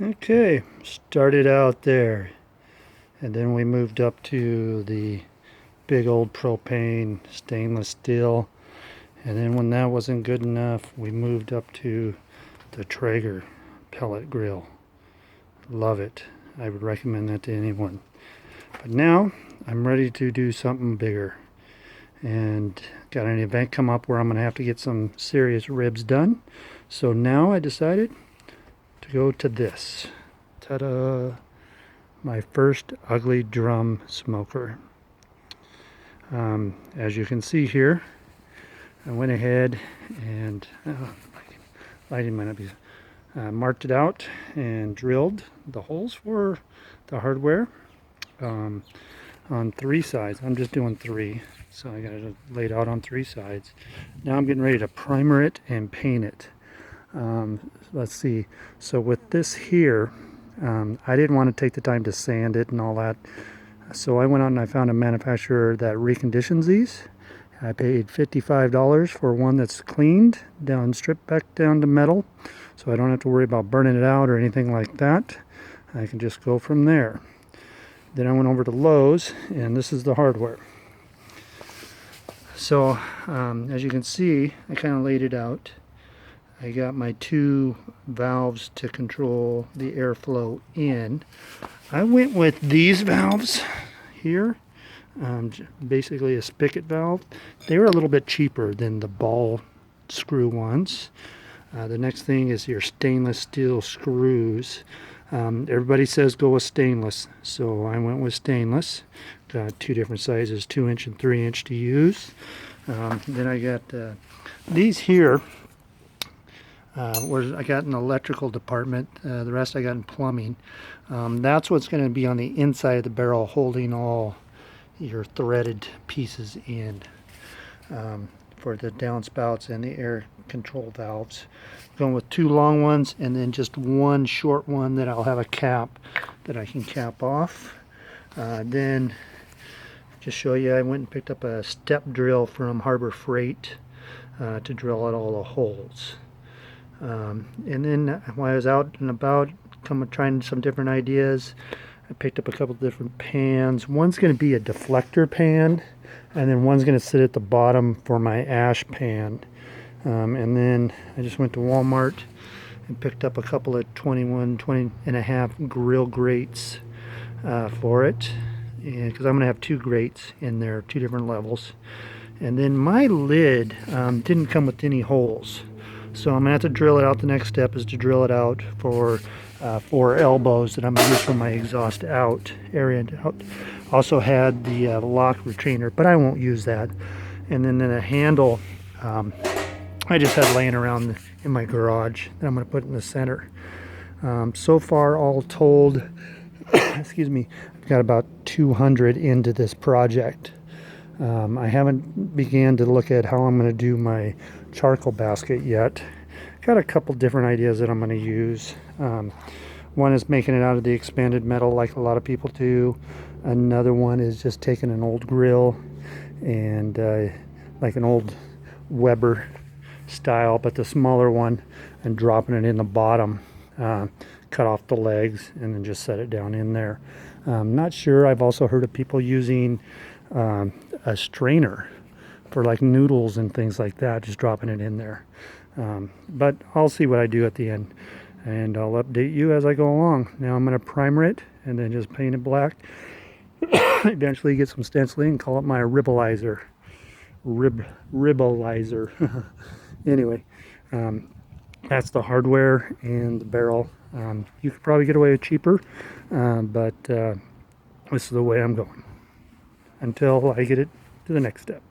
Okay, started out there, and then we moved up to the big old propane stainless steel, and then when that wasn't good enough, we moved up to the Traeger pellet grill. Love it. I would recommend that to anyone. But now I'm ready to do something bigger, and got an event come up where I'm going to have to get some serious ribs done. So now I decided to go to this. Ta-da! My first ugly drum smoker. As you can see here, I went ahead and lighting might not be marked it out and drilled the holes for the hardware on 3 sides. I'm just doing 3, so I got it laid out on 3 sides. Now I'm getting ready to primer it and paint it. Let's see. So with this here, I didn't want to take the time to sand it and all that. So I went out and I found a manufacturer that reconditions these. I paid $55 for one that's cleaned down, stripped back down to metal. So I don't have to worry about burning it out or anything like that. I can just go from there. Then I went over to Lowe's, and this is the hardware. So as you can see, I kind of laid it out. I got my 2 valves to control the airflow in. I went with these valves here, basically a spigot valve. They were a little bit cheaper than the ball screw ones. The next thing is your stainless steel screws. Everybody says go with stainless, so I went with stainless. Got 2 different sizes, 2-inch and 3-inch to use. Then I got these here. Where I got an electrical department, the rest I got in plumbing. That's what's going to be on the inside of the barrel, holding all your threaded pieces in for the downspouts and the air control valves. Going with 2 long ones and then just 1 short one that I'll have a cap that I can cap off. Then just show you, I went and picked up a step drill from Harbor Freight to drill out all the holes. And then when I was out and about trying some different ideas, I picked up a couple different pans. One's going to be a deflector pan, and then one's going to sit at the bottom for my ash pan. And then I just went to Walmart and picked up a couple of 20 and a half grill grates for it, and because I'm going to have 2 grates in there, 2 different levels. And then my lid didn't come with any holes. So I'm going to have to drill it out. The next step is to drill it out for 4 elbows that I'm going to use for my exhaust out area. Also had the lock retainer, but I won't use that. And then a handle I just had laying around in my garage that I'm going to put in the center. So far, all told, excuse me, I've got about 200 into this project. I haven't began to look at how I'm going to do my charcoal basket yet. Got a couple different ideas that I'm going to use. One is making it out of the expanded metal like a lot of people do. Another one is just taking an old grill and like an old Weber style, but the smaller one, and dropping it in the bottom. Cut off the legs and then just set it down in there. Not sure. I've also heard of people using a strainer for like noodles and things like that, just dropping it in there. But I'll see what I do at the end, and I'll update you as I go along. Now I'm going to primer it and then just paint it black. Eventually get some stenciling and call it my Ribolizer. Ribolizer. Anyway, that's the hardware and the barrel. You could probably get away with cheaper, but this is the way I'm going until I get it to the next step.